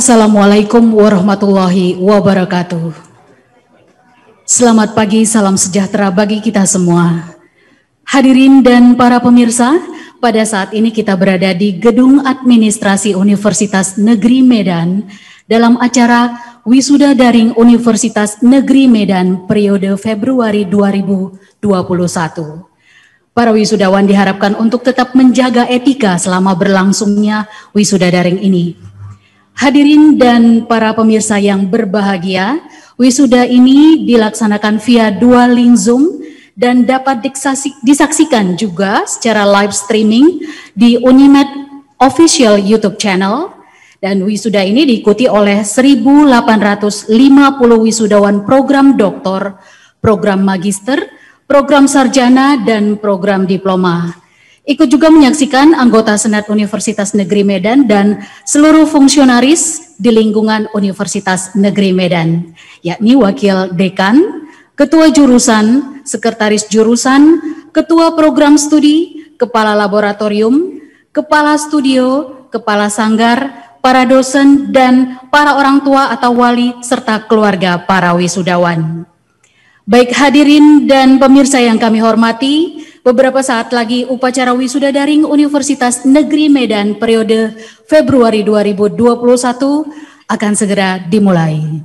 Assalamualaikum warahmatullahi wabarakatuh. Selamat pagi, salam sejahtera bagi kita semua. Hadirin dan para pemirsa, pada saat ini kita berada di Gedung Administrasi Universitas Negeri Medan dalam acara Wisuda Daring Universitas Negeri Medan periode Februari 2021. Para wisudawan diharapkan untuk tetap menjaga etika selama berlangsungnya wisuda daring ini. Hadirin dan para pemirsa yang berbahagia, wisuda ini dilaksanakan via dua link Zoom dan dapat disaksikan juga secara live streaming di Unimed Official YouTube Channel. Dan wisuda ini diikuti oleh 1.850 wisudawan program doktor, program magister, program sarjana, dan program diploma. Ikut juga menyaksikan anggota Senat Universitas Negeri Medan dan seluruh fungsionaris di lingkungan Universitas Negeri Medan, yakni Wakil Dekan, Ketua Jurusan, Sekretaris Jurusan, Ketua Program Studi, Kepala Laboratorium, Kepala Studio, Kepala Sanggar, para dosen, dan para orang tua atau wali, serta keluarga para wisudawan. Baik hadirin dan pemirsa yang kami hormati, beberapa saat lagi upacara wisuda daring Universitas Negeri Medan periode Februari 2021 akan segera dimulai.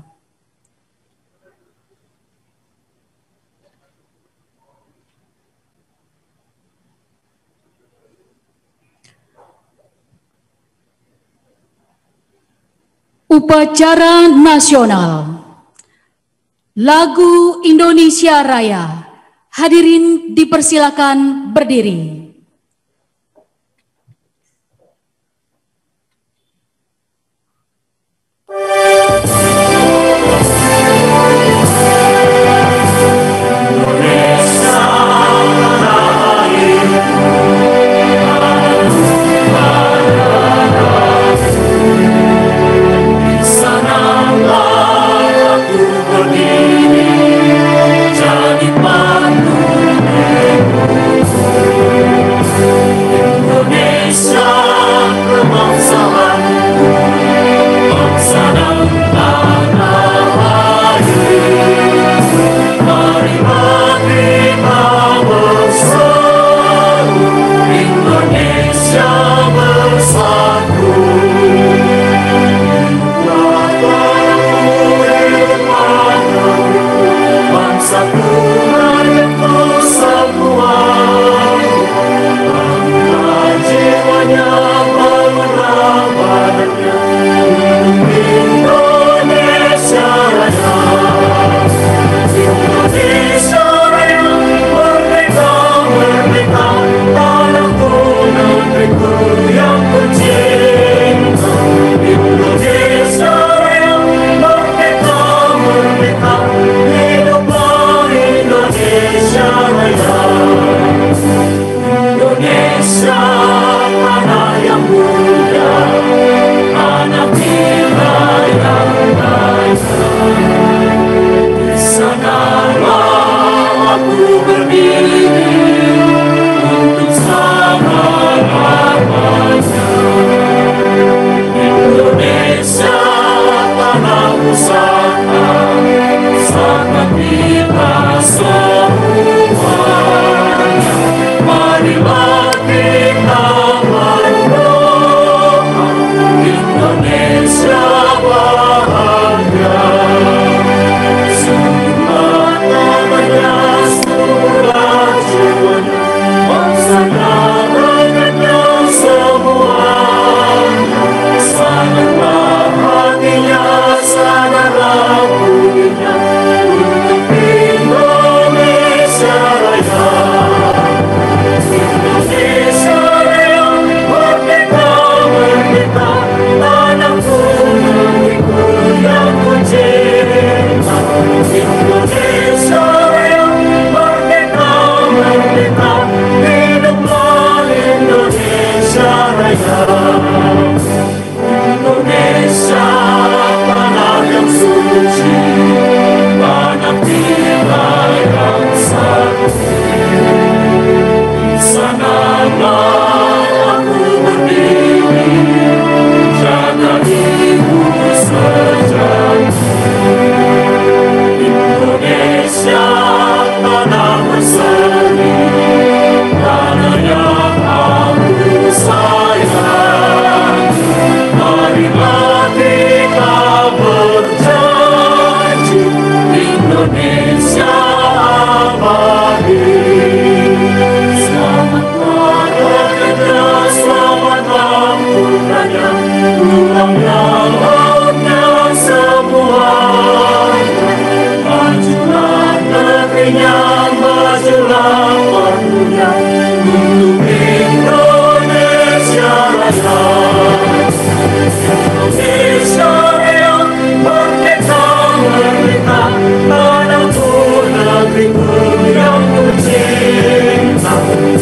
Upacara nasional Lagu Indonesia Raya. Hadirin dipersilakan berdiri. selamanya untuk Indonesia Raya. Indonesia Raya, merdeka, merdeka, tanahku, negeriku yang kucinta.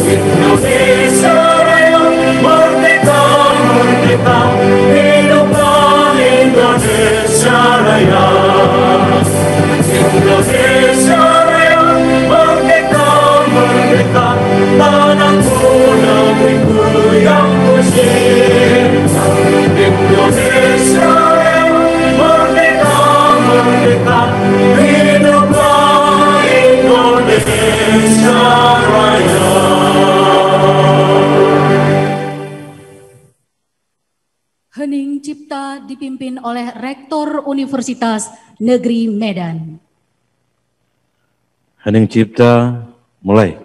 Indonesia Raya, merdeka, merdeka, hiduplah Indonesia Raya. Indonesia Raya, merdeka, merdeka, tanahku, negeriku yang kucinta. Indonesia Raya, merdeka, merdeka, hiduplah Indonesia Raya. Hening Cipta dipimpin oleh Rektor Universitas Negeri Medan. Hening Cipta, mulai.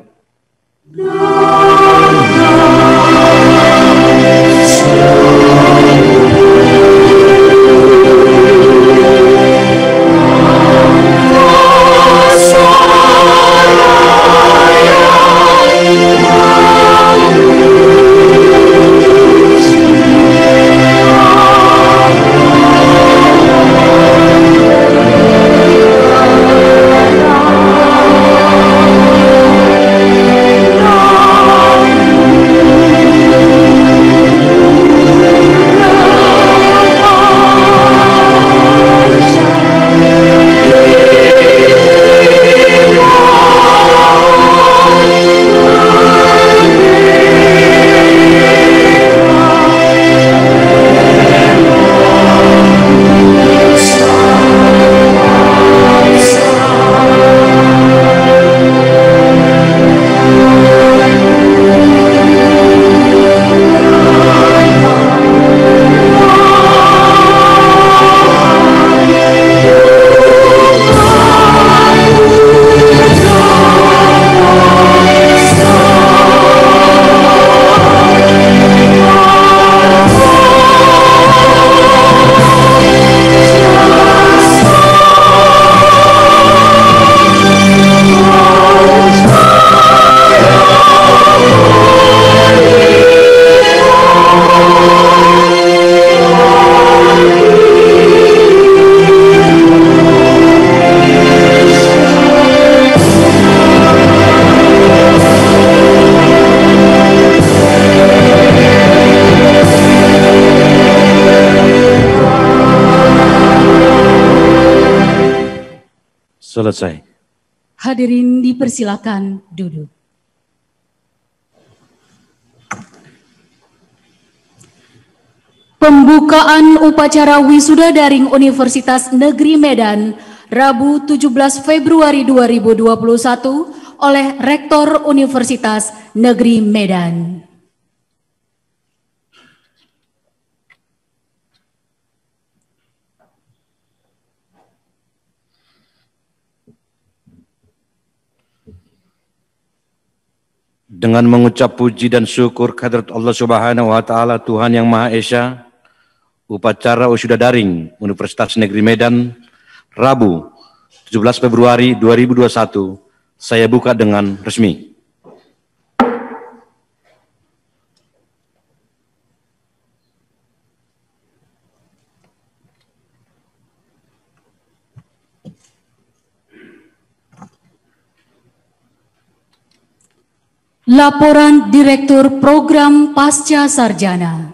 Selesai. Hadirin dipersilakan duduk. Pembukaan upacara wisuda daring Universitas Negeri Medan Rabu 17 Februari 2021 oleh Rektor Universitas Negeri Medan. Dengan mengucap puji dan syukur kehadirat Allah Subhanahu wa Ta'ala, Tuhan yang Maha Esa, upacara wisuda daring Universitas Negeri Medan Rabu 17 Februari 2021 saya buka dengan resmi. Laporan Direktur Program Pasca Sarjana.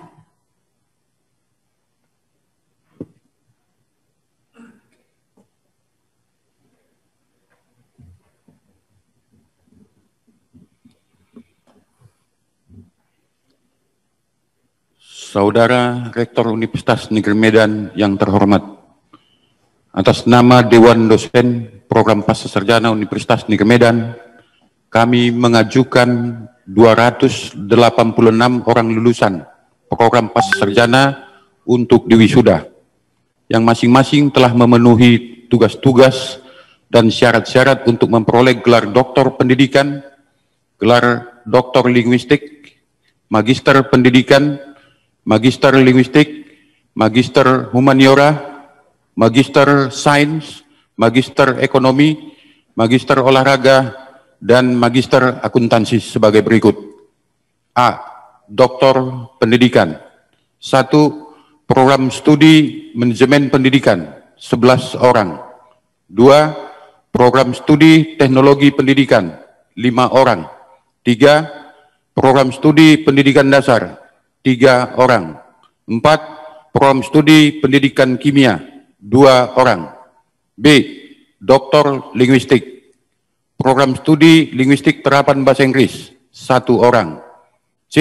Saudara Rektor Universitas Negeri Medan yang terhormat, atas nama Dewan Dosen Program Pasca Sarjana Universitas Negeri Medan, kami mengajukan 286 orang lulusan program pasca sarjana untuk diwisuda, yang masing-masing telah memenuhi tugas-tugas dan syarat-syarat untuk memperoleh gelar doktor pendidikan, gelar doktor linguistik, magister pendidikan, magister linguistik, magister humaniora, magister sains, magister ekonomi, magister olahraga, dan Magister Akuntansi sebagai berikut. A. Doktor Pendidikan. 1. Program Studi Manajemen Pendidikan, 11 orang. 2. Program Studi Teknologi Pendidikan, 5 orang. 3. Program Studi Pendidikan Dasar, 3 orang. 4. Program Studi Pendidikan Kimia, 2 orang. B. Doktor Linguistik. Program Studi Linguistik Terapan Bahasa Inggris, 1 orang. C.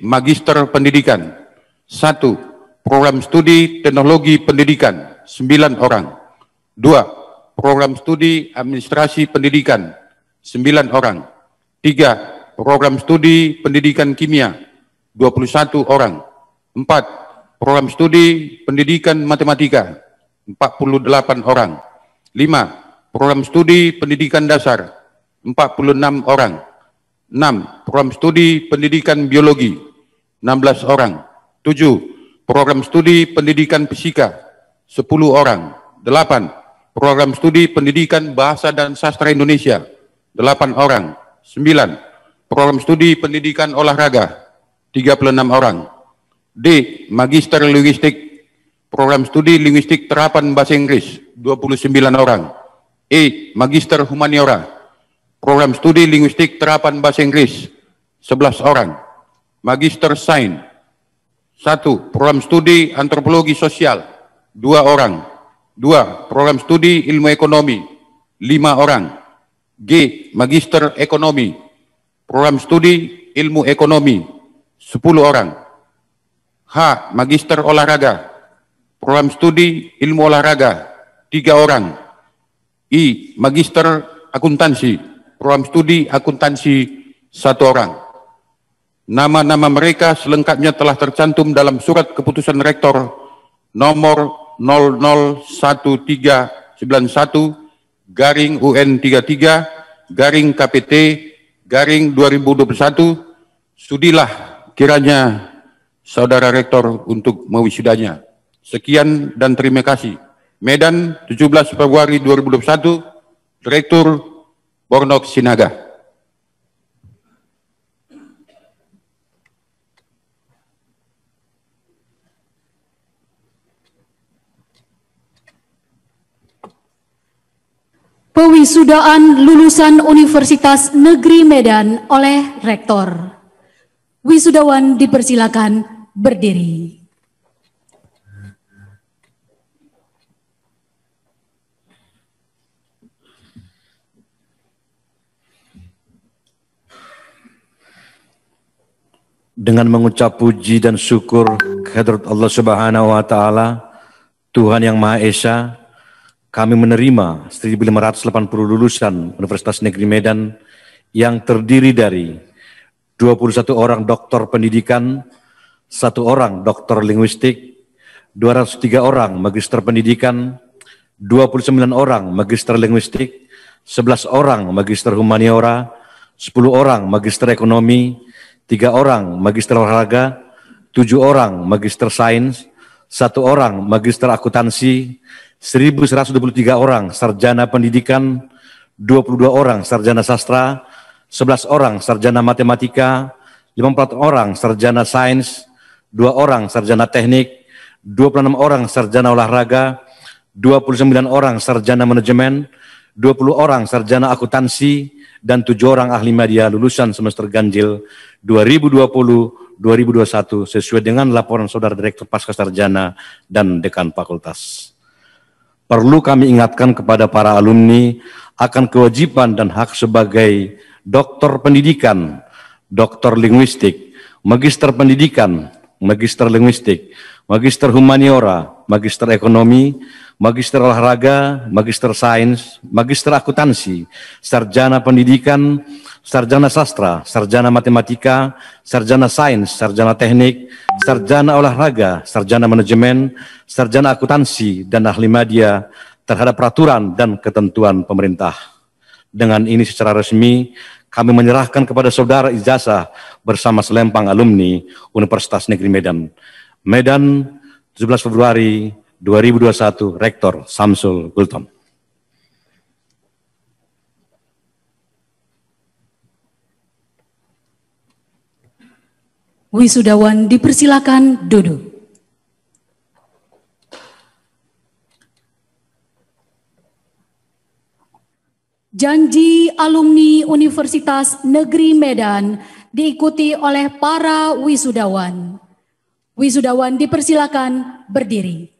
Magister Pendidikan. 1. Program Studi Teknologi Pendidikan, 9 orang. 2. Program Studi Administrasi Pendidikan, 9 orang. 3. Program Studi Pendidikan Kimia, 21 orang. 4. Program Studi Pendidikan Matematika, 48 orang. 5. Program Studi Pendidikan Dasar, 46 orang. 6. Program Studi Pendidikan Biologi, 16 orang. 7. Program Studi Pendidikan Fisika, 10 orang. 8. Program Studi Pendidikan Bahasa dan Sastra Indonesia, 8 orang. 9. Program Studi Pendidikan Olahraga, 36 orang. D. Magister Linguistik. Program Studi Linguistik Terapan Bahasa Inggris, 29 orang. E. Magister Humaniora. Program Studi Linguistik Terapan Bahasa Inggris, 11 orang. Magister Sains. 1. Program Studi Antropologi Sosial, 2 orang. 2. Program Studi Ilmu Ekonomi, 5 orang. G. Magister Ekonomi. Program Studi Ilmu Ekonomi, 10 orang. H. Magister Olahraga. Program Studi Ilmu Olahraga, 3 orang. I. Magister Akuntansi. Program Studi Akuntansi, 1 orang. Nama-nama mereka selengkapnya telah tercantum dalam surat keputusan rektor nomor 0013/UN33/KPT/2021. Sudilah kiranya Saudara Rektor untuk mewisudannya. Sekian dan terima kasih. Medan, 17 Februari 2021, Direktur Bornok Sinaga. Pewisudaan lulusan Universitas Negeri Medan oleh Rektor. Wisudawan dipersilakan berdiri. Dengan mengucap puji dan syukur kehadirat Allah Subhanahu wa taala, Tuhan yang Maha Esa, kami menerima 1.580 lulusan Universitas Negeri Medan yang terdiri dari 21 orang doktor pendidikan, 1 orang doktor linguistik, 203 orang magister pendidikan, 29 orang magister linguistik, 11 orang magister humaniora, 10 orang magister ekonomi, 3 orang magister olahraga, 7 orang magister sains, 1 orang magister akuntansi, 1.123 orang sarjana pendidikan, 22 orang sarjana sastra, 11 orang sarjana matematika, 54 orang sarjana sains, 2 orang sarjana teknik, 26 orang sarjana olahraga, 29 orang sarjana manajemen, 20 orang sarjana akuntansi, dan 7 orang ahli media lulusan semester ganjil 2020-2021 sesuai dengan laporan Saudara Direktur Pascasarjana dan Dekan Fakultas. Perlu kami ingatkan kepada para alumni akan kewajiban dan hak sebagai doktor pendidikan, doktor linguistik, magister pendidikan, magister linguistik, magister humaniora, magister ekonomi, magister olahraga, magister sains, magister akuntansi, sarjana pendidikan, sarjana sastra, sarjana matematika, sarjana sains, sarjana teknik, sarjana olahraga, sarjana manajemen, sarjana akuntansi, dan ahli media terhadap peraturan dan ketentuan pemerintah. Dengan ini secara resmi, kami menyerahkan kepada saudara ijazah bersama selempang alumni Universitas Negeri Medan. Medan, 17 Februari 2021, Rektor Samsul Gultom. Wisudawan dipersilakan duduk. Janji alumni Universitas Negeri Medan diikuti oleh para wisudawan. Wisudawan dipersilakan berdiri.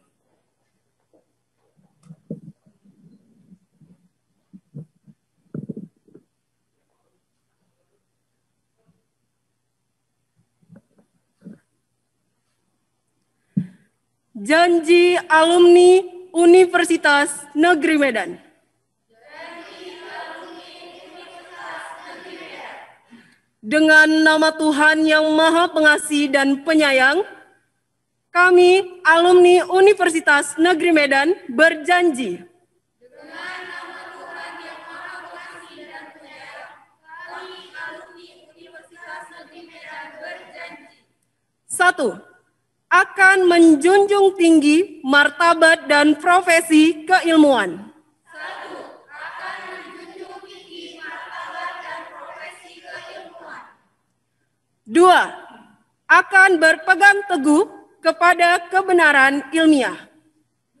Janji alumni Universitas Negeri Medan. Dengan nama Tuhan yang Maha Pengasih dan Penyayang, kami alumni Universitas Negeri Medan berjanji. Dengan nama Tuhan yang Maha Pengasih dan Penyayang, kami alumni Universitas Negeri Medan berjanji. 1. Akan menjunjung tinggi martabat dan profesi keilmuan. 1. Akan menjunjung tinggi martabat dan profesi keilmuan. 2. Akan berpegang teguh kepada kebenaran ilmiah.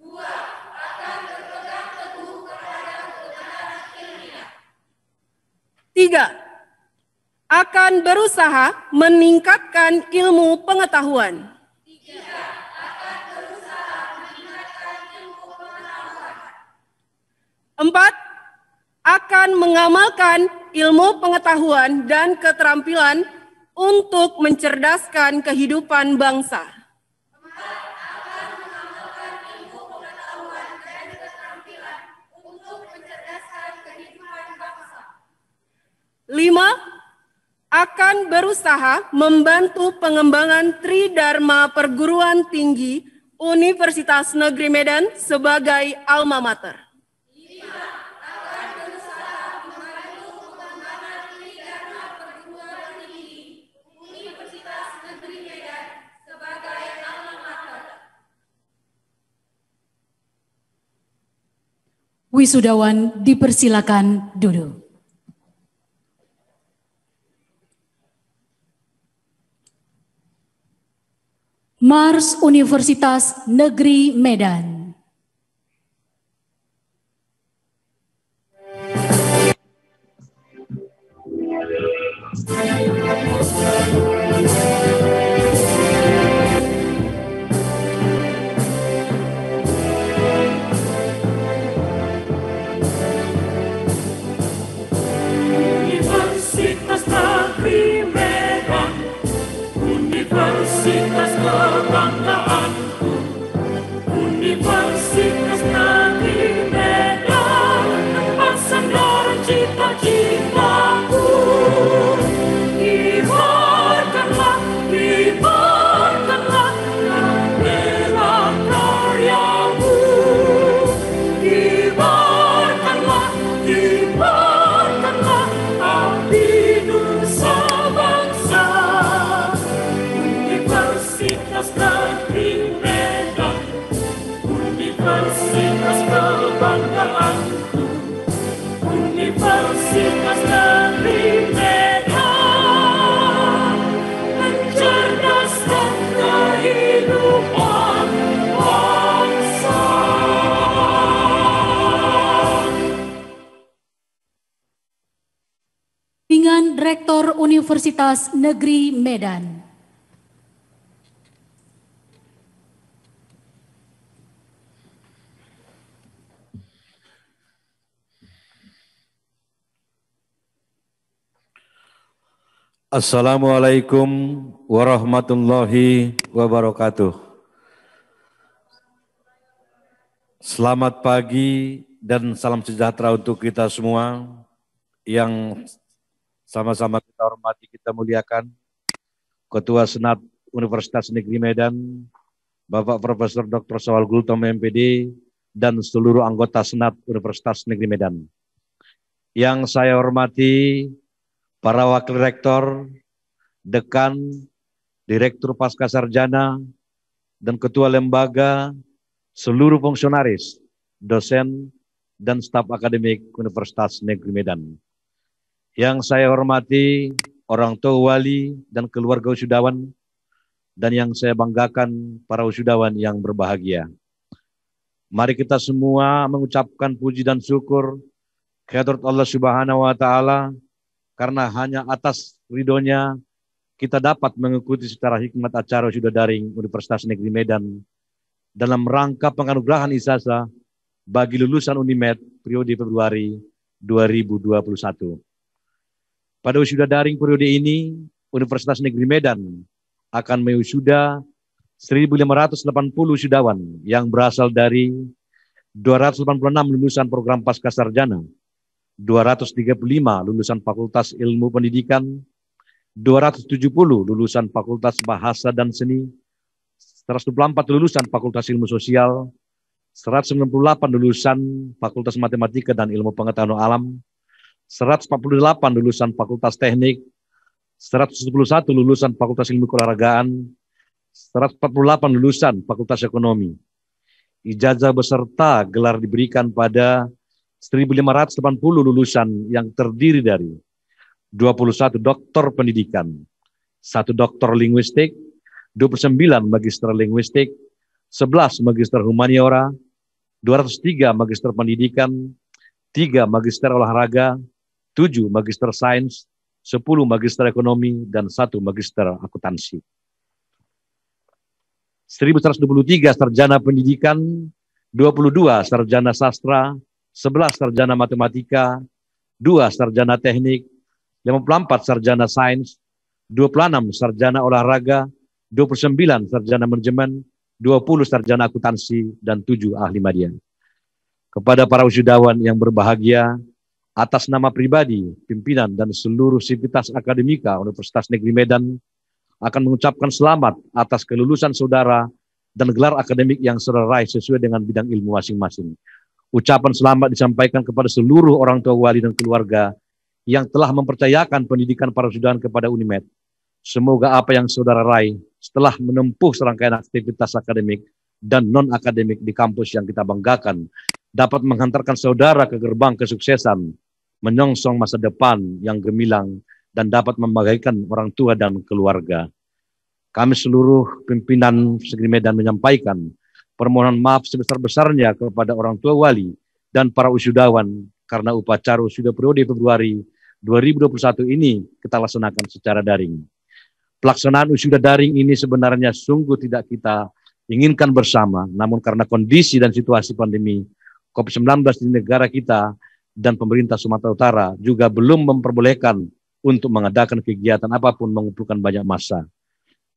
2. Akan berpegang teguh kepada kebenaran ilmiah. 3. Akan berusaha meningkatkan ilmu pengetahuan. 3. Akan berusaha meningkatkan ilmu pengetahuan. 4. Akan mengamalkan ilmu pengetahuan dan keterampilan untuk mencerdaskan kehidupan bangsa. 4. Akan mengamalkan ilmu pengetahuan dan keterampilan untuk mencerdaskan kehidupan bangsa. 5. Akan berusaha membantu pengembangan Tridharma Perguruan Tinggi Universitas Negeri Medan sebagai alma mater. 5. Akan berusaha membantu pengembangan Tridharma Perguruan Tinggi Universitas Negeri Medan sebagai alma mater. Wisudawan dipersilakan duduk. Mars Universitas Negeri Medan. Universitas Negeri Medan, Universitas kebanggaanku, Universitas Negeri Medan, tempat sandar cita-citaku. Kibarkanlah, kibarkanlah bendera karyamu. Kibarkanlah, kibarkanlah api nusa bangsa. Universitas Negeri Medan, Universitas kebanggaanku, Universitas Negeri Medan, mencerdaskan kehidupan bangsa. Dengan Rektor Universitas Negeri Medan. Assalamualaikum warahmatullahi wabarakatuh. Selamat pagi dan salam sejahtera untuk kita semua yang sama-sama kita hormati, kita muliakan Ketua Senat Universitas Negeri Medan, Bapak Profesor Dr. Syawal Gultom MPD, dan seluruh anggota Senat Universitas Negeri Medan. Yang saya hormati para Wakil Rektor, Dekan, Direktur Pascasarjana, dan Ketua Lembaga, seluruh fungsionaris, dosen, dan staf akademik Universitas Negeri Medan. Yang saya hormati orang tua wali dan keluarga wisudawan dan yang saya banggakan para wisudawan yang berbahagia. Mari kita semua mengucapkan puji dan syukur kehadirat Allah Subhanahu wa taala, karena hanya atas ridhonya kita dapat mengikuti secara hikmat acara wisuda daring Universitas Negeri Medan dalam rangka penganugerahan ijazah bagi lulusan Unimed periode Februari 2021. Pada wisuda daring periode ini, Universitas Negeri Medan akan mewisuda 1.580 wisudawan yang berasal dari 286 lulusan program Pascasarjana, 235 lulusan Fakultas Ilmu Pendidikan, 270 lulusan Fakultas Bahasa dan Seni, 124 lulusan Fakultas Ilmu Sosial, 198 lulusan Fakultas Matematika dan Ilmu Pengetahuan Alam, 148 lulusan Fakultas Teknik, 171 lulusan Fakultas Ilmu Keolahragaan, 148 lulusan Fakultas Ekonomi. Ijazah beserta gelar diberikan pada 1.580 lulusan yang terdiri dari 21 doktor pendidikan, 1 doktor linguistik, 29 magister linguistik, 11 magister humaniora, 203 magister pendidikan, 3 magister olahraga, 7 magister sains, 10 magister ekonomi, dan 1 magister akuntansi. 1.123 sarjana pendidikan, 22 sarjana sastra, 11 sarjana matematika, 2 sarjana teknik, 54 sarjana sains, 26 sarjana olahraga, 29 sarjana manajemen, 20 sarjana akuntansi, dan 7 ahli media. Kepada para wisudawan yang berbahagia, atas nama pribadi, pimpinan, dan seluruh sivitas akademika Universitas Negeri Medan, akan mengucapkan selamat atas kelulusan saudara dan gelar akademik yang saudara raih sesuai dengan bidang ilmu masing-masing. Ucapan selamat disampaikan kepada seluruh orang tua wali dan keluarga yang telah mempercayakan pendidikan para wisudawan kepada Unimed. Semoga apa yang saudara raih setelah menempuh serangkaian aktivitas akademik dan non-akademik di kampus yang kita banggakan dapat menghantarkan saudara ke gerbang kesuksesan, menyongsong masa depan yang gemilang, dan dapat membanggakan orang tua dan keluarga. Kami seluruh pimpinan Negeri Medan menyampaikan permohonan maaf sebesar-besarnya kepada orang tua wali dan para wisudawan karena upacara wisuda periode Februari 2021 ini kita laksanakan secara daring. Pelaksanaan wisuda daring ini sebenarnya sungguh tidak kita inginkan bersama, namun karena kondisi dan situasi pandemi COVID-19 di negara kita dan pemerintah Sumatera Utara juga belum memperbolehkan untuk mengadakan kegiatan apapun mengumpulkan banyak massa.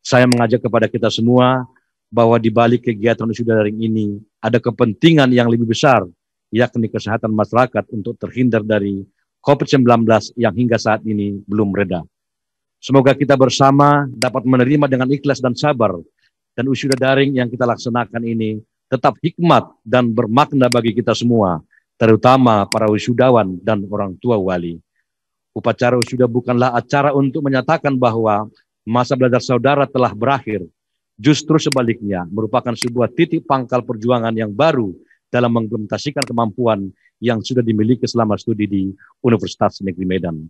Saya mengajak kepada kita semua bahwa di balik kegiatan wisuda daring ini ada kepentingan yang lebih besar, yakni kesehatan masyarakat untuk terhindar dari COVID-19 yang hingga saat ini belum reda. Semoga kita bersama dapat menerima dengan ikhlas dan sabar, dan wisuda daring yang kita laksanakan ini tetap hikmat dan bermakna bagi kita semua, terutama para wisudawan dan orang tua wali. Upacara wisuda bukanlah acara untuk menyatakan bahwa masa belajar saudara telah berakhir. Justru sebaliknya, merupakan sebuah titik pangkal perjuangan yang baru dalam mengimplementasikan kemampuan yang sudah dimiliki selama studi di Universitas Negeri Medan.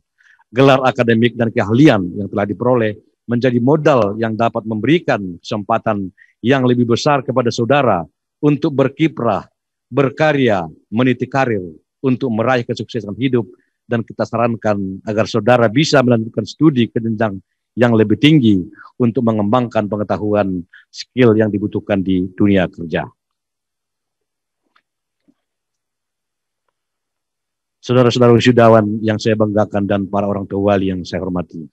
Gelar akademik dan keahlian yang telah diperoleh menjadi modal yang dapat memberikan kesempatan yang lebih besar kepada saudara untuk berkiprah, berkarya, meniti karir, untuk meraih kesuksesan hidup. Dan kita sarankan agar saudara bisa melanjutkan studi ke jenjang yang lebih tinggi untuk mengembangkan pengetahuan skill yang dibutuhkan di dunia kerja. Saudara-saudara wisudawan yang saya banggakan dan para orang tua wali yang saya hormati.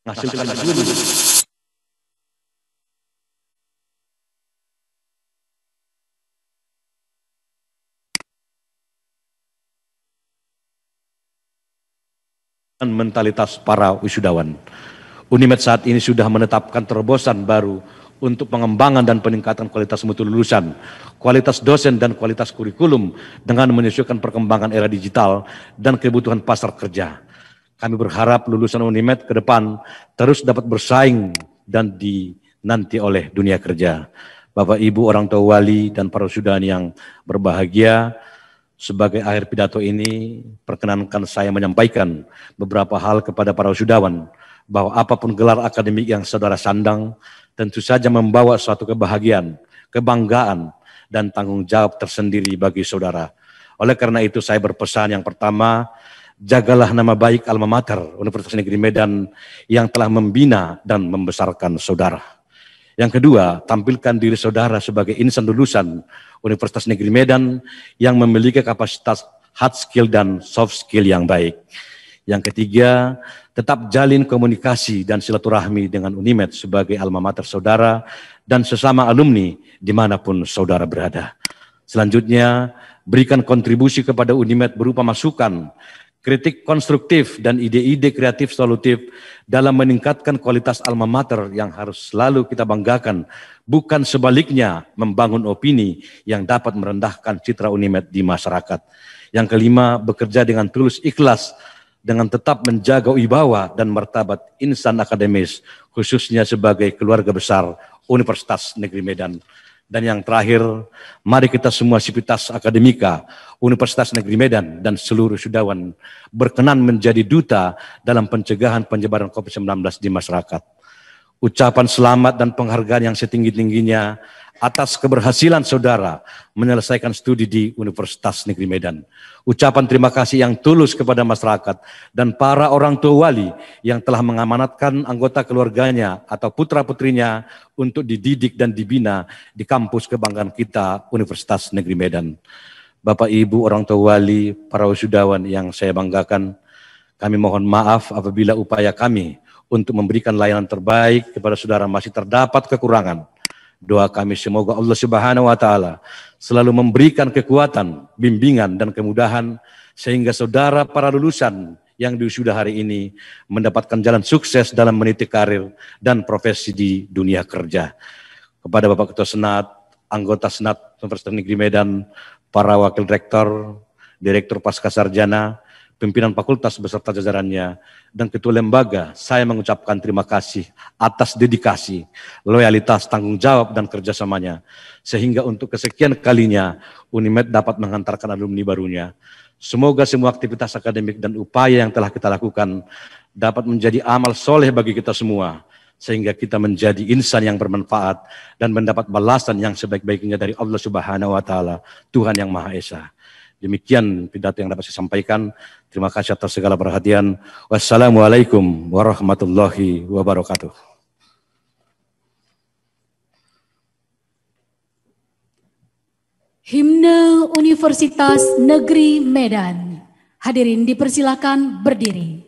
menghasilkan alumni dan mentalitas para wisudawan. Unimed saat ini sudah menetapkan terobosan baru untuk pengembangan dan peningkatan kualitas mutu lulusan, kualitas dosen dan kualitas kurikulum dengan menyesuaikan perkembangan era digital dan kebutuhan pasar kerja. Kami berharap lulusan Unimed ke depan terus dapat bersaing dan dinanti oleh dunia kerja. Bapak, Ibu, orang tua wali dan para wisudawan yang berbahagia, sebagai akhir pidato ini, perkenankan saya menyampaikan beberapa hal kepada para wisudawan, bahwa apapun gelar akademik yang saudara sandang, tentu saja membawa suatu kebahagiaan, kebanggaan, dan tanggung jawab tersendiri bagi saudara. Oleh karena itu saya berpesan yang pertama, jagalah nama baik Alma Mater Universitas Negeri Medan yang telah membina dan membesarkan saudara. Yang kedua, tampilkan diri saudara sebagai insan lulusan Universitas Negeri Medan yang memiliki kapasitas hard skill dan soft skill yang baik. Yang ketiga, tetap jalin komunikasi dan silaturahmi dengan Unimed sebagai alma mater saudara dan sesama alumni dimanapun saudara berada. Selanjutnya, berikan kontribusi kepada Unimed berupa masukan, kritik konstruktif dan ide-ide kreatif solutif dalam meningkatkan kualitas alma mater yang harus selalu kita banggakan, bukan sebaliknya membangun opini yang dapat merendahkan citra Unimed di masyarakat. Yang kelima, bekerja dengan tulus ikhlas dengan tetap menjaga wibawa dan martabat insan akademis, khususnya sebagai keluarga besar Universitas Negeri Medan. Dan yang terakhir, mari kita semua sivitas akademika Universitas Negeri Medan dan seluruh wisudawan berkenan menjadi duta dalam pencegahan penyebaran COVID-19 di masyarakat. Ucapan selamat dan penghargaan yang setinggi-tingginya atas keberhasilan saudara menyelesaikan studi di Universitas Negeri Medan. Ucapan terima kasih yang tulus kepada masyarakat dan para orang tua wali yang telah mengamanatkan anggota keluarganya atau putra-putrinya untuk dididik dan dibina di kampus kebanggaan kita Universitas Negeri Medan. Bapak, Ibu, orang tua wali, para wisudawan yang saya banggakan, kami mohon maaf apabila upaya kami untuk memberikan layanan terbaik kepada saudara masih terdapat kekurangan. Doa kami semoga Allah Subhanahu wa Ta'ala selalu memberikan kekuatan, bimbingan, dan kemudahan sehingga saudara para lulusan yang diwisuda hari ini mendapatkan jalan sukses dalam meniti karir dan profesi di dunia kerja. Kepada Bapak Ketua Senat, anggota Senat Universitas Negeri Medan, para wakil rektor, direktur Pascasarjana, pimpinan fakultas beserta jajarannya, dan ketua lembaga, saya mengucapkan terima kasih atas dedikasi, loyalitas, tanggung jawab, dan kerjasamanya, sehingga untuk kesekian kalinya Unimed dapat menghantarkan alumni barunya. Semoga semua aktivitas akademik dan upaya yang telah kita lakukan dapat menjadi amal soleh bagi kita semua, sehingga kita menjadi insan yang bermanfaat dan mendapat balasan yang sebaik-baiknya dari Allah Subhanahu wa Ta'ala, Tuhan yang Maha Esa. Demikian pidato yang dapat saya sampaikan. Terima kasih atas segala perhatian. Wassalamualaikum warahmatullahi wabarakatuh. Himne Universitas Negeri Medan. Hadirin dipersilakan berdiri.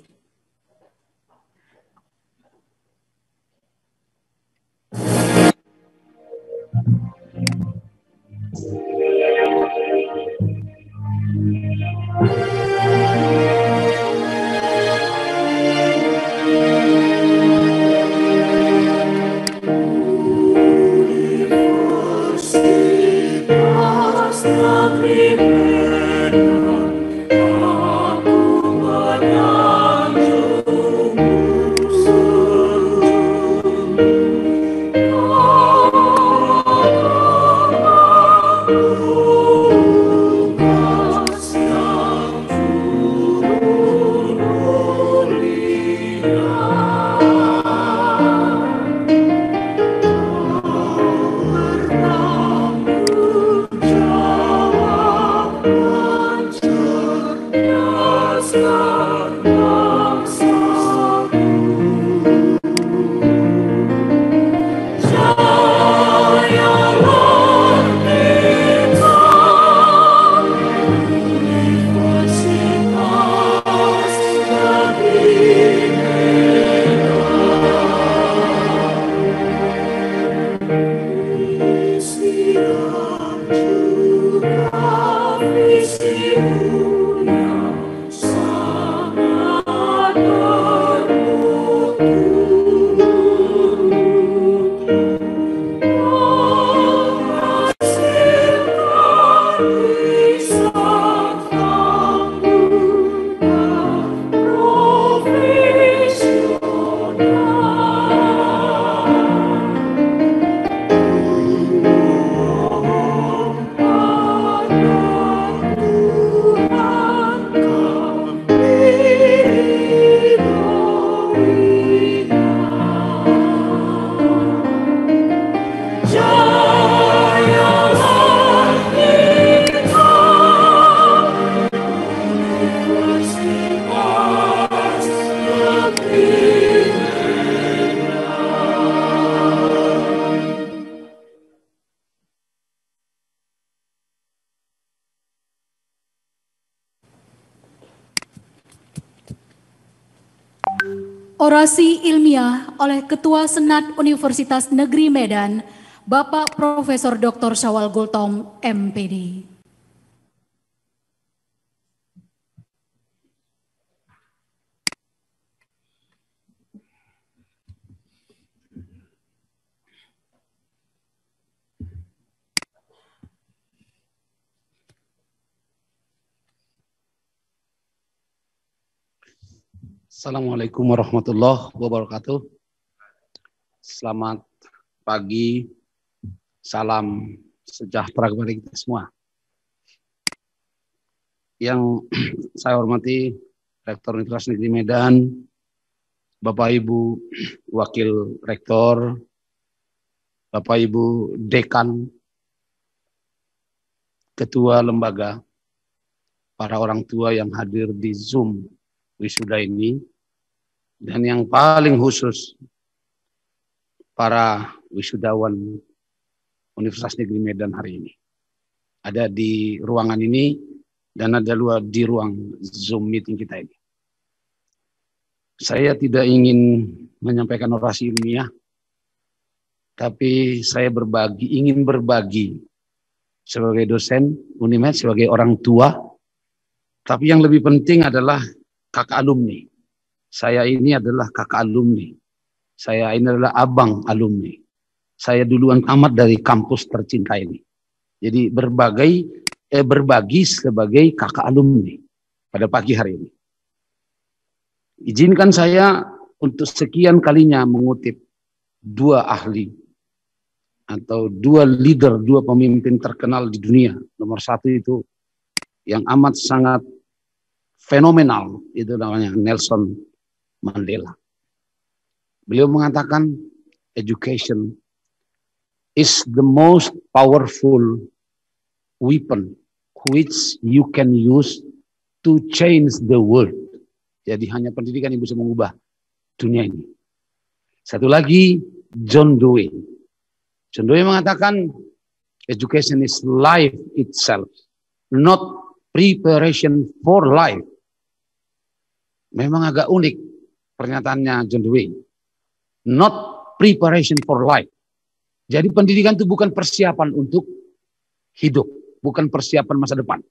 Orasi ilmiah oleh Ketua Senat Universitas Negeri Medan, Bapak Profesor Dr. Syawal Gultom, MPD. Assalamualaikum warahmatullahi wabarakatuh. Selamat pagi, salam sejahtera kepada kita semua. Yang saya hormati Rektor Universitas Negeri Medan, Bapak Ibu Wakil Rektor, Bapak Ibu Dekan, Ketua Lembaga, para orang tua yang hadir di Zoom wisuda ini, dan yang paling khusus para wisudawan Universitas Negeri Medan hari ini. Ada di ruangan ini dan ada di ruang Zoom meeting kita ini. Saya tidak ingin menyampaikan orasi ilmiah, tapi saya ingin berbagi sebagai dosen Unimed, sebagai orang tua, tapi yang lebih penting adalah kakak alumni. Saya ini adalah kakak alumni. Saya ini adalah abang alumni. Saya duluan tamat dari kampus tercinta ini. Jadi berbagi sebagai kakak alumni pada pagi hari ini. Izinkan saya untuk sekian kalinya mengutip dua ahli atau dua leader, dua pemimpin terkenal di dunia. Nomor satu itu yang amat sangat fenomenal, itu namanya Nelson Mandela. Beliau mengatakan education is the most powerful weapon which you can use to change the world. Jadi hanya pendidikan yang bisa mengubah dunia ini. Satu lagi, John Dewey. John Dewey mengatakan education is life itself, not preparation for life. Memang agak unik pernyataannya John Dewey. Not preparation for life. Jadi pendidikan itu bukan persiapan untuk hidup, bukan persiapan masa depan.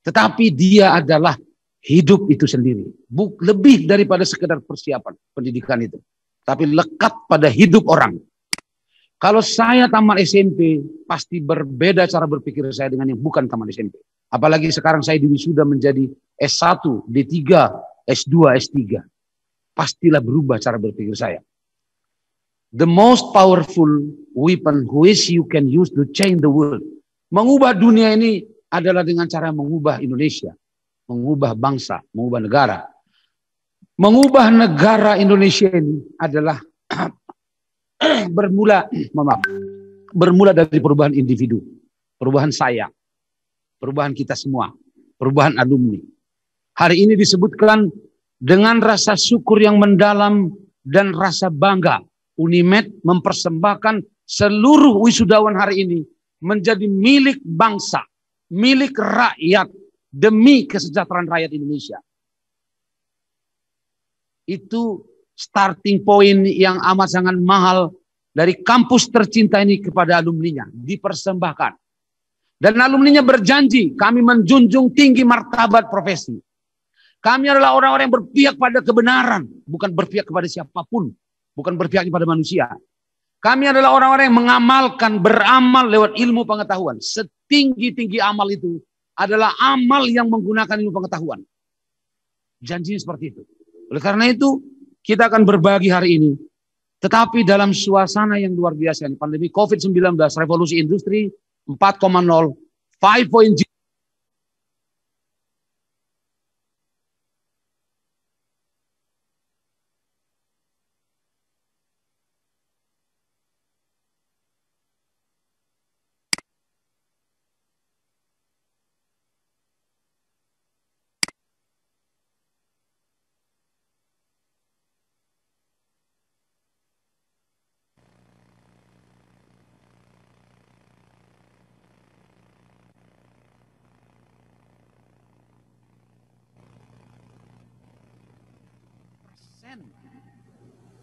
Tetapi dia adalah hidup itu sendiri. Lebih daripada sekedar persiapan pendidikan itu. Tapi lekat pada hidup orang. Kalau saya tamat SMP, pasti berbeda cara berpikir saya dengan yang bukan tamat SMP. Apalagi sekarang saya diwisuda menjadi S1, D3, S2, S3. Pastilah berubah cara berpikir saya. The most powerful weapon which you can use to change the world. Mengubah dunia ini adalah dengan cara mengubah Indonesia. Mengubah bangsa, mengubah negara. Mengubah negara Indonesia ini adalah bermula dari perubahan individu. Perubahan saya. Perubahan kita semua. Perubahan alumni. Hari ini disebutkan dengan rasa syukur yang mendalam dan rasa bangga. Unimed mempersembahkan seluruh wisudawan hari ini menjadi milik bangsa, milik rakyat, demi kesejahteraan rakyat Indonesia. Itu starting point yang amat sangat mahal dari kampus tercinta ini kepada alumninya, dipersembahkan. Dan alumninya berjanji, kami menjunjung tinggi martabat profesi. Kami adalah orang-orang yang berpihak pada kebenaran, bukan berpihak kepada siapapun, bukan berpihak kepada manusia. Kami adalah orang-orang yang mengamalkan, beramal lewat ilmu pengetahuan. Setinggi-tinggi amal itu adalah amal yang menggunakan ilmu pengetahuan. Janjinya seperti itu. Oleh karena itu, kita akan berbagi hari ini. Tetapi dalam suasana yang luar biasa, pandemi COVID-19, revolusi industri 4.0, 5.0,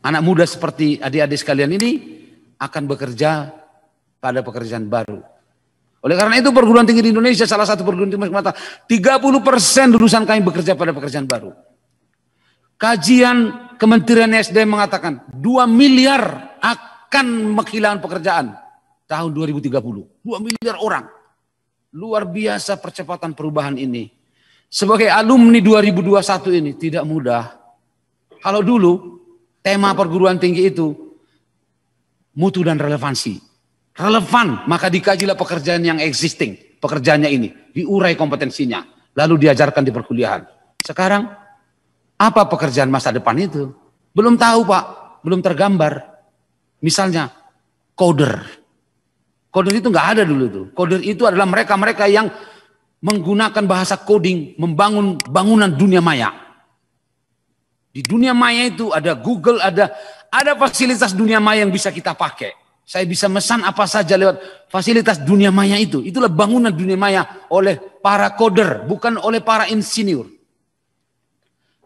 anak muda seperti adik-adik sekalian ini akan bekerja pada pekerjaan baru. Oleh karena itu perguruan tinggi di Indonesia, salah satu perguruan tinggi mengatakan 30% lulusan kami bekerja pada pekerjaan baru. Kajian Kementerian SDM mengatakan 2 miliar akan kehilangan pekerjaan tahun 2030. 2 miliar orang. Luar biasa percepatan perubahan ini. Sebagai alumni 2021 ini tidak mudah. Kalau dulu tema perguruan tinggi itu mutu dan relevansi. Relevan, maka dikajilah pekerjaan yang existing, pekerjaannya ini, diurai kompetensinya, lalu diajarkan di perkuliahan. Sekarang, apa pekerjaan masa depan itu? Belum tahu Pak, belum tergambar. Misalnya, coder. Coder itu nggak ada dulu tuh. Coder itu adalah mereka-mereka yang menggunakan bahasa coding, membangun bangunan dunia maya. Di dunia maya itu ada Google, ada fasilitas dunia maya yang bisa kita pakai. Saya bisa mesan apa saja lewat fasilitas dunia maya itu. Itulah bangunan dunia maya oleh para coder, bukan oleh para insinyur.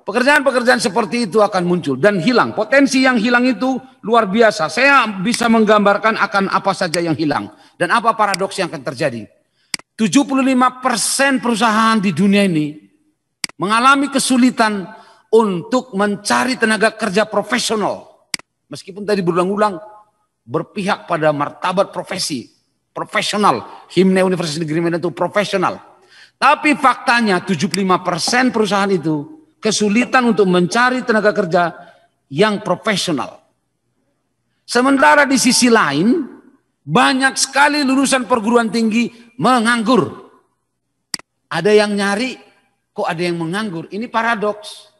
Pekerjaan-pekerjaan seperti itu akan muncul dan hilang. Potensi yang hilang itu luar biasa. Saya bisa menggambarkan akan apa saja yang hilang. Dan apa paradoks yang akan terjadi. 75% perusahaan di dunia ini mengalami kesulitan untuk mencari tenaga kerja profesional. Meskipun tadi berulang-ulang, berpihak pada martabat profesi, profesional. Himne Universitas Negeri Medan itu profesional. Tapi faktanya 75% perusahaan itu kesulitan untuk mencari tenaga kerja yang profesional. Sementara di sisi lain, banyak sekali lulusan perguruan tinggi menganggur. Ada yang nyari, kok ada yang menganggur. Ini paradoks.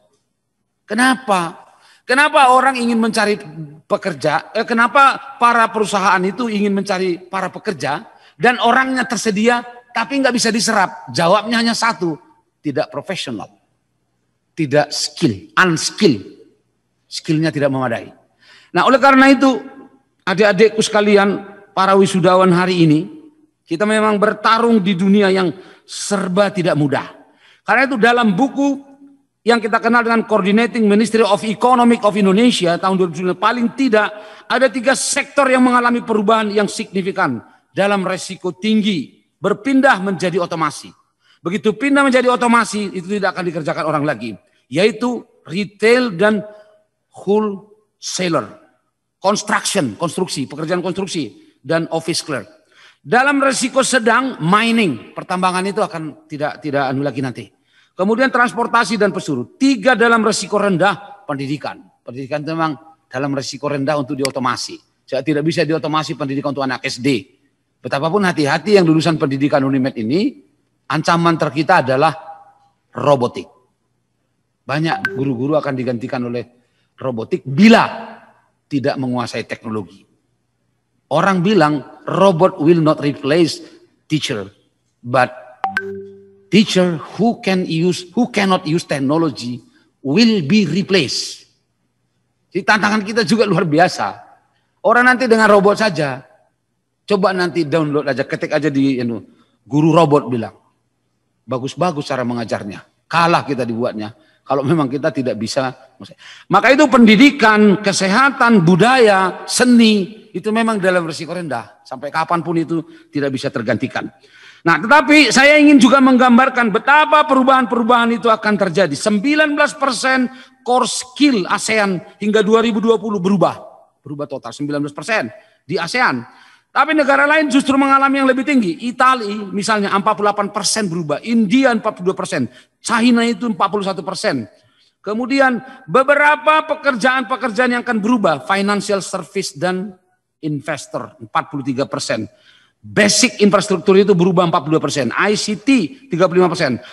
Kenapa? Kenapa orang ingin mencari pekerja? Kenapa para perusahaan itu ingin mencari para pekerja dan orangnya tersedia tapi nggak bisa diserap? Jawabnya hanya satu, tidak profesional, tidak skill, unskill, skillnya tidak memadai. Nah, oleh karena itu, adik-adikku sekalian, para wisudawan hari ini, kita memang bertarung di dunia yang serba tidak mudah. Karena itu dalam buku yang kita kenal dengan Coordinating Ministry of Economic of Indonesia tahun 2009, paling tidak ada 3 sektor yang mengalami perubahan yang signifikan dalam resiko tinggi berpindah menjadi otomasi. Begitu pindah menjadi otomasi, itu tidak akan dikerjakan orang lagi, yaitu retail dan wholesaler, konstruksi, pekerjaan konstruksi, dan office clerk. Dalam resiko sedang, mining, pertambangan itu akan tidak anu lagi nanti. Kemudian transportasi dan pesuru. 3 dalam resiko rendah, pendidikan. Pendidikan itu memang dalam resiko rendah untuk diotomasi. Saya tidak bisa diotomasi pendidikan untuk anak SD. Betapapun hati-hati yang lulusan pendidikan Unimed ini, ancaman terkita adalah robotik. Banyak guru-guru akan digantikan oleh robotik bila tidak menguasai teknologi. Orang bilang robot will not replace teacher, but teacher who cannot use technology will be replaced. Jadi tantangan kita juga luar biasa. Orang nanti dengan robot saja, coba nanti download aja, ketik aja di guru robot bilang, bagus-bagus cara mengajarnya, kalah kita dibuatnya. Kalau memang kita tidak bisa, maka itu pendidikan, kesehatan, budaya, seni itu memang dalam risiko rendah. Sampai kapanpun itu tidak bisa tergantikan. Nah, tetapi saya ingin juga menggambarkan betapa perubahan-perubahan itu akan terjadi. 19% core skill ASEAN hingga 2020 berubah total 19% di ASEAN. Tapi negara lain justru mengalami yang lebih tinggi. Italia misalnya 48% berubah, India 42%, China itu 41%. Kemudian beberapa pekerjaan-pekerjaan yang akan berubah, financial service dan investor 43%. Basic infrastruktur itu berubah 42%, ICT 35%,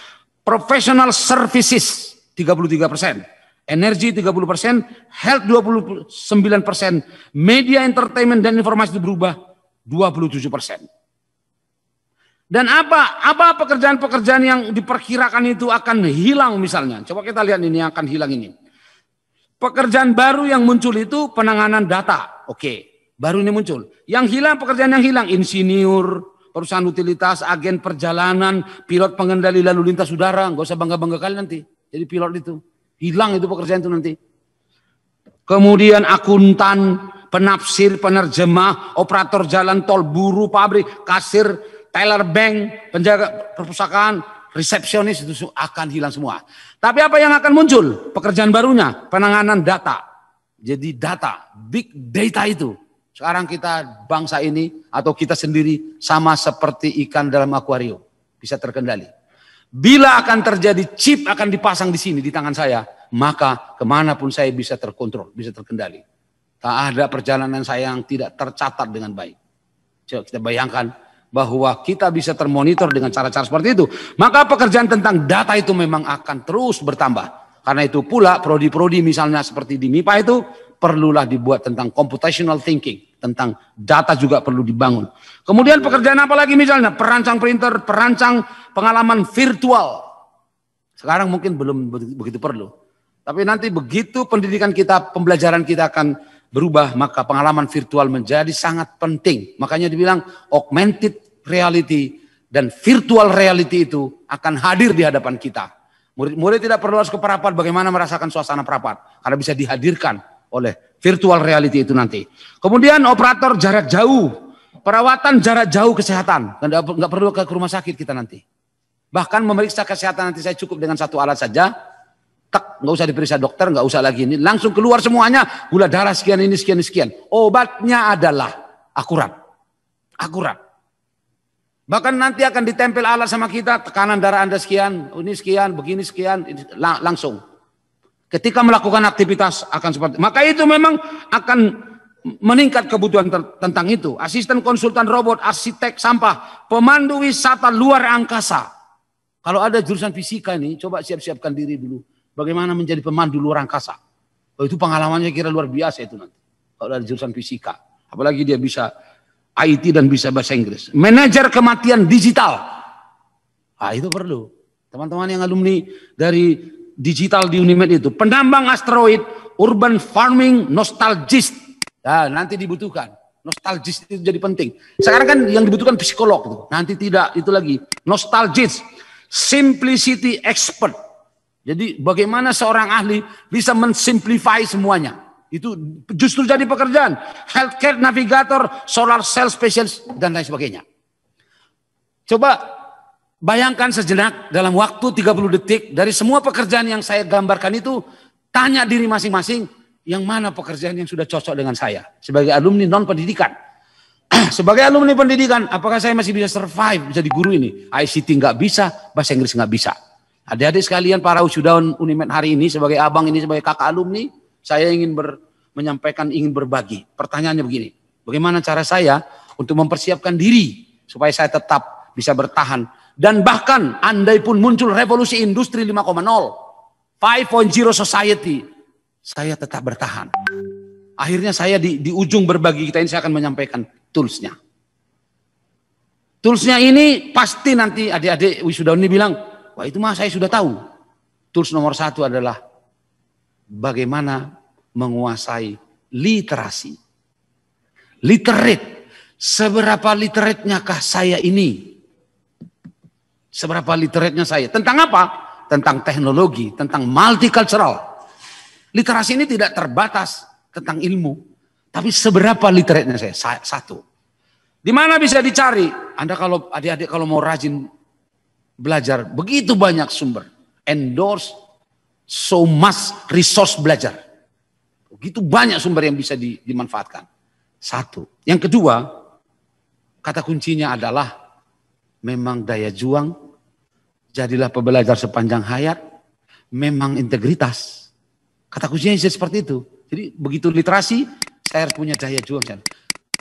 professional services 33%, energi 30%, health 29%, media entertainment dan informasi itu berubah 27%. Dan apa pekerjaan-pekerjaan yang diperkirakan itu akan hilang misalnya? Coba kita lihat ini yang akan hilang ini. Pekerjaan baru yang muncul itu penanganan data, oke. Baru ini muncul. Yang hilang, pekerjaan yang hilang, insinyur, perusahaan utilitas, agen perjalanan, pilot pengendali lalu lintas udara, nggak usah bangga-bangga kali nanti. Jadi pilot itu hilang itu pekerjaan itu nanti. kemudian akuntan, penafsir, penerjemah, operator jalan tol, buruh pabrik, kasir, teller bank, penjaga perpustakaan, resepsionis, itu akan hilang semua. Tapi apa yang akan muncul? Pekerjaan barunya, penanganan data. Jadi data, big data itu. Sekarang kita bangsa ini atau kita sendiri sama seperti ikan dalam akuarium. Bisa terkendali. Bila akan terjadi chip akan dipasang di sini, di tangan saya, maka kemanapun saya bisa terkontrol, bisa terkendali. Tak ada perjalanan saya yang tidak tercatat dengan baik. Coba kita bayangkan bahwa kita bisa termonitor dengan cara-cara seperti itu. Maka pekerjaan tentang data itu memang akan terus bertambah. Karena itu pula prodi-prodi misalnya seperti di MIPA itu perlulah dibuat tentang computational thinking. Tentang data juga perlu dibangun. Kemudian pekerjaan apa lagi misalnya? Perancang printer, perancang pengalaman virtual. Sekarang mungkin belum begitu perlu. Tapi nanti begitu pendidikan kita, pembelajaran kita akan berubah, maka pengalaman virtual menjadi sangat penting. Makanya dibilang augmented reality dan virtual reality itu akan hadir di hadapan kita. Murid-murid tidak perlu harus ke Parapat bagaimana merasakan suasana Parapat. Karena bisa dihadirkan oleh virtual reality itu nanti. Kemudian operator jarak jauh, perawatan jarak jauh kesehatan. Nggak perlu ke rumah sakit kita nanti. Bahkan memeriksa kesehatan nanti saya cukup dengan satu alat saja. Tak, nggak usah diperiksa dokter, nggak usah lagi ini. Langsung keluar semuanya, gula darah sekian, ini sekian, sekian. Obatnya adalah akurat. Akurat. Bahkan nanti akan ditempel alat sama kita, tekanan darah Anda sekian, ini sekian, begini sekian, langsung. Ketika melakukan aktivitas akan seperti maka itu memang akan meningkat kebutuhan tentang itu. Asisten konsultan robot, arsitek sampah, pemandu wisata luar angkasa. Kalau ada jurusan fisika ini, coba siap-siapkan diri dulu. Bagaimana menjadi pemandu luar angkasa. Oh, itu pengalamannya kira luar biasa itu nanti. Kalau ada jurusan fisika. Apalagi dia bisa IT dan bisa bahasa Inggris. Manajer kematian digital. Ah, itu perlu. Teman-teman yang alumni dari digital di Unimed itu, penambang asteroid, urban farming, nostalgist. Nah, nanti dibutuhkan. Nostalgist itu jadi penting. Sekarang kan yang dibutuhkan psikolog gitu. Nanti tidak, itu lagi. Nostalgist, simplicity expert. Jadi bagaimana seorang ahli bisa mensimplify semuanya. Itu justru jadi pekerjaan. Healthcare navigator, solar cell specialist dan lain sebagainya. Coba bayangkan sejenak dalam waktu 30 detik dari semua pekerjaan yang saya gambarkan itu, tanya diri masing-masing yang mana pekerjaan yang sudah cocok dengan saya sebagai alumni non pendidikan. Sebagai alumni pendidikan, apakah saya masih bisa survive jadi guru ini? ICT nggak bisa, bahasa Inggris nggak bisa. Adik-adik sekalian, para wisudawan Unimed hari ini, sebagai abang ini, sebagai kakak alumni, saya ingin menyampaikan, ingin berbagi. Pertanyaannya begini, bagaimana cara saya untuk mempersiapkan diri supaya saya tetap bisa bertahan. Dan bahkan andai pun muncul revolusi industri 5.0, 5.0 society, saya tetap bertahan. Akhirnya saya di ujung berbagi kita ini saya akan menyampaikan toolsnya. Toolsnya ini pasti nanti adik-adik wisudawan ini bilang, wah itu mah saya sudah tahu. Tools nomor 1 adalah bagaimana menguasai literasi. Literate. Seberapa literate-nya kah saya ini? Seberapa literate-nya saya? Tentang apa? Tentang teknologi, tentang multicultural. Literasi ini tidak terbatas tentang ilmu. Tapi seberapa literate-nya saya? 1. Di mana bisa dicari? Anda kalau adik-adik kalau mau rajin belajar, begitu banyak sumber. Endorse, so much resource belajar. Begitu banyak sumber yang bisa dimanfaatkan. 1. Yang kedua, kata kuncinya adalah memang daya juang, jadilah pembelajar sepanjang hayat, memang integritas. Kata kuncinya seperti itu. Jadi begitu literasi, saya harus punya daya juang.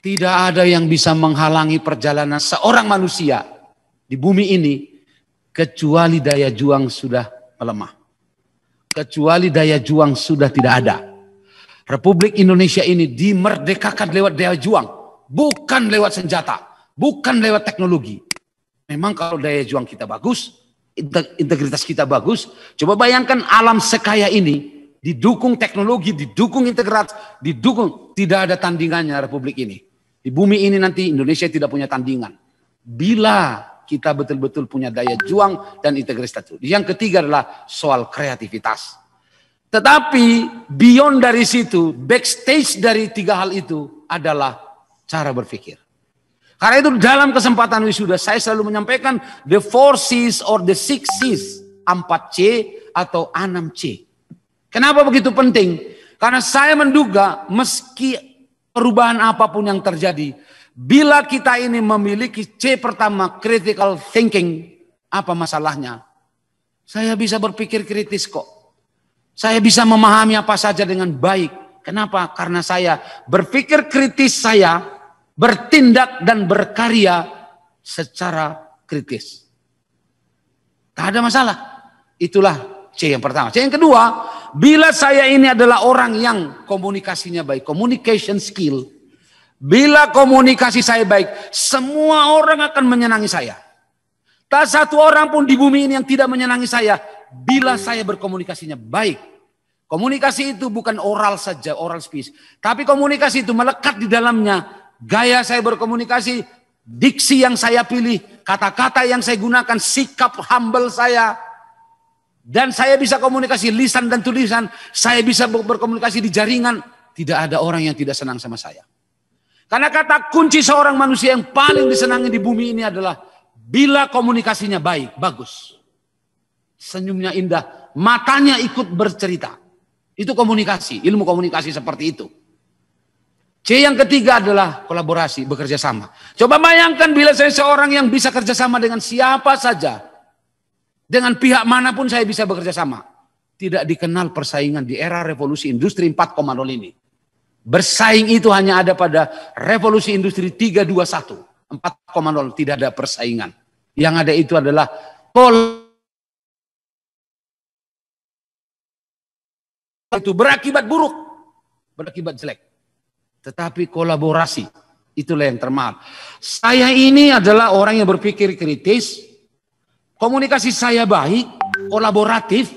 Tidak ada yang bisa menghalangi perjalanan seorang manusia di bumi ini, kecuali daya juang sudah melemah. Kecuali daya juang sudah tidak ada. Republik Indonesia ini dimerdekakan lewat daya juang, bukan lewat senjata, bukan lewat teknologi. Memang kalau daya juang kita bagus, integritas kita bagus, coba bayangkan alam sekaya ini, didukung teknologi, didukung integritas, didukung, tidak ada tandingannya Republik ini. Di bumi ini nanti Indonesia tidak punya tandingan. Bila kita betul-betul punya daya juang dan integritas itu. Yang ketiga adalah soal kreativitas. Tetapi beyond dari situ, backstage dari tiga hal itu adalah cara berpikir. Karena itu dalam kesempatan wisuda saya selalu menyampaikan the 4 C's or the 6 C's, 4C atau 6C. Kenapa begitu penting? Karena saya menduga meski perubahan apapun yang terjadi, bila kita ini memiliki C pertama, critical thinking, apa masalahnya? Saya bisa berpikir kritis kok. Saya bisa memahami apa saja dengan baik. Kenapa? Karena saya berpikir kritis, saya bertindak dan berkarya secara kritis. Tak ada masalah. Itulah C yang pertama. C yang kedua, bila saya ini adalah orang yang komunikasinya baik, communication skill. Bila komunikasi saya baik, semua orang akan menyenangi saya. Tak satu orang pun di bumi ini yang tidak menyenangi saya. Bila saya berkomunikasinya baik. Komunikasi itu bukan oral saja, oral speech. Tapi komunikasi itu melekat di dalamnya. Gaya saya berkomunikasi, diksi yang saya pilih, kata-kata yang saya gunakan, sikap humble saya. Dan saya bisa komunikasi lisan dan tulisan. Saya bisa berkomunikasi di jaringan. Tidak ada orang yang tidak senang sama saya. Karena kata kunci seorang manusia yang paling disenangi di bumi ini adalah bila komunikasinya baik, bagus. Senyumnya indah, matanya ikut bercerita. Itu komunikasi, ilmu komunikasi seperti itu. C yang ketiga adalah kolaborasi, bekerja sama. Coba bayangkan bila saya seorang yang bisa kerjasama dengan siapa saja. Dengan pihak manapun saya bisa bekerja sama. Tidak dikenal persaingan di era revolusi industri 4.0 ini. Bersaing itu hanya ada pada revolusi industri 321. 4.0 tidak ada persaingan. Yang ada itu adalah itu berakibat buruk, berakibat jelek. Tetapi kolaborasi, itulah yang termahal. Saya ini adalah orang yang berpikir kritis, komunikasi saya baik, kolaboratif,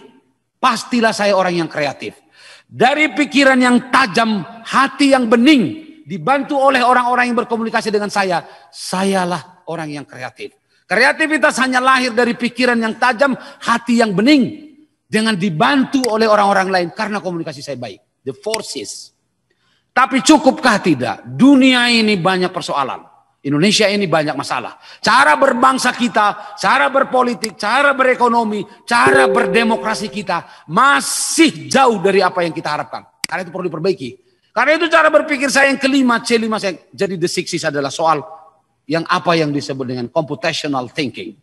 pastilah saya orang yang kreatif. Dari pikiran yang tajam, hati yang bening, dibantu oleh orang-orang yang berkomunikasi dengan saya, sayalah orang yang kreatif. Kreativitas hanya lahir dari pikiran yang tajam, hati yang bening. Dengan dibantu oleh orang-orang lain karena komunikasi saya baik. The forces. Tapi cukupkah tidak? Dunia ini banyak persoalan. Indonesia ini banyak masalah. Cara berbangsa kita, cara berpolitik, cara berekonomi, cara berdemokrasi kita masih jauh dari apa yang kita harapkan. Karena itu perlu diperbaiki. Karena itu cara berpikir saya yang kelima, C5 saya. Jadi the 6 C's adalah soal yang apa yang disebut dengan computational thinking.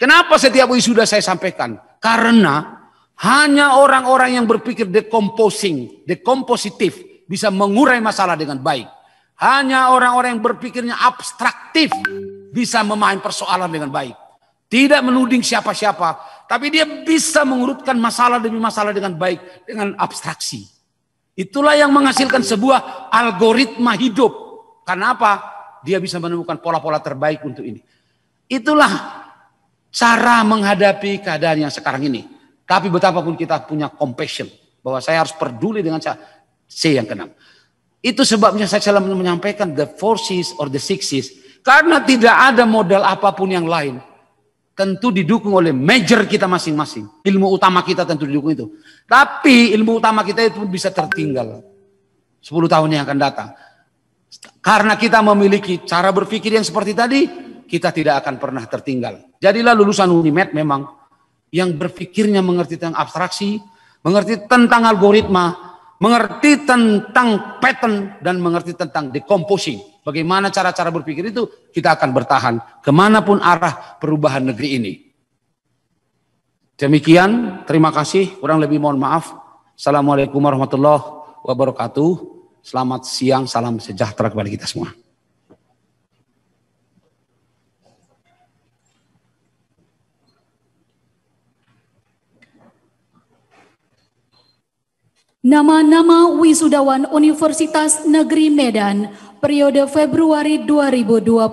Kenapa setiap wisuda saya sampaikan? Karena hanya orang-orang yang berpikir dekompositif bisa mengurai masalah dengan baik. Hanya orang-orang yang berpikirnya abstraktif bisa memahami persoalan dengan baik. Tidak menuding siapa-siapa, tapi dia bisa mengurutkan masalah demi masalah dengan baik, dengan abstraksi. Itulah yang menghasilkan sebuah algoritma hidup. Karena apa? Dia bisa menemukan pola-pola terbaik untuk ini. Itulah cara menghadapi keadaan yang sekarang ini. Tapi betapapun kita punya compassion. Bahwa saya harus peduli dengan C yang keenam. Itu sebabnya saya selalu menyampaikan the 4 C's or the 6 C's. Karena tidak ada modal apapun yang lain. Tentu didukung oleh major kita masing-masing. Ilmu utama kita tentu didukung itu. Tapi ilmu utama kita itu bisa tertinggal. 10 tahun yang akan datang. Karena kita memiliki cara berpikir yang seperti tadi. Kita tidak akan pernah tertinggal. Jadilah lulusan Unimed memang yang berpikirnya mengerti tentang abstraksi, mengerti tentang algoritma, mengerti tentang pattern, dan mengerti tentang decomposing. Bagaimana cara-cara berpikir itu, kita akan bertahan kemanapun arah perubahan negeri ini. Demikian, terima kasih. Kurang lebih mohon maaf. Assalamualaikum warahmatullahi wabarakatuh. Selamat siang, salam sejahtera kepada kita semua. Nama-nama wisudawan Universitas Negeri Medan periode Februari 2021.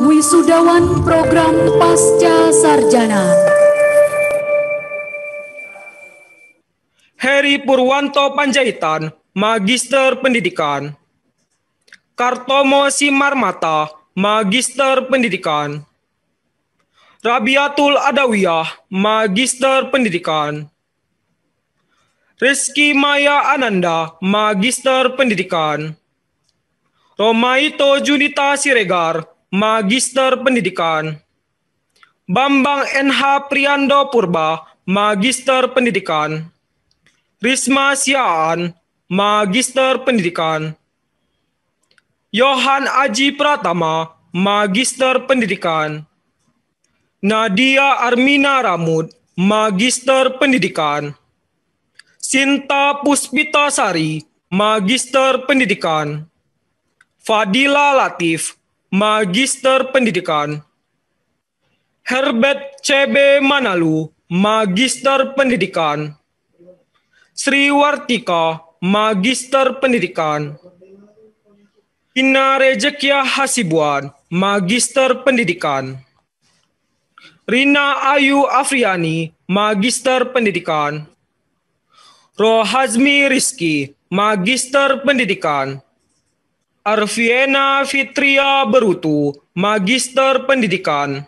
Wisuda Wisudawan Program Pasca Sarjana. Heri Purwanto Panjaitan, Magister Pendidikan. Kartomo Simarmata, Magister Pendidikan. Rabiatul Adawiyah, Magister Pendidikan. Rizky Maya Ananda, Magister Pendidikan. Romaito Junita Siregar, Magister Pendidikan. Bambang NH Priando Purba, Magister Pendidikan. Risma Siaan, Magister Pendidikan. Yohan Aji Pratama, Magister Pendidikan. Nadia Armina Ramud, Magister Pendidikan. Sinta Puspita Sari, Magister Pendidikan. Fadila Latif, Magister Pendidikan. Herbert CB Manalu, Magister Pendidikan. Sri Wartika, Magister Pendidikan. Ina Rejekia Hasibuan, Magister Pendidikan. Rina Ayu Afriani, Magister Pendidikan. Rohazmi Rizki, Magister Pendidikan. Arviena Fitria Berutu, Magister Pendidikan.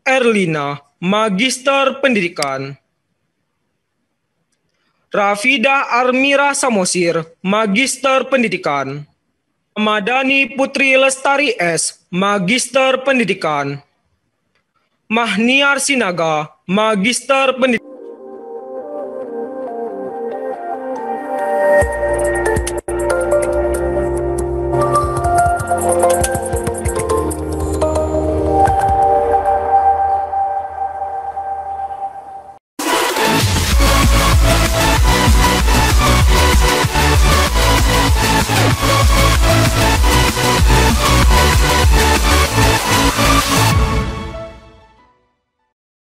Erlina, Magister Pendidikan. Rafida Armira Samosir, Magister Pendidikan. Madani Putri Lestari S, Magister Pendidikan. Mahniar Sinaga, Magister Pendidikan.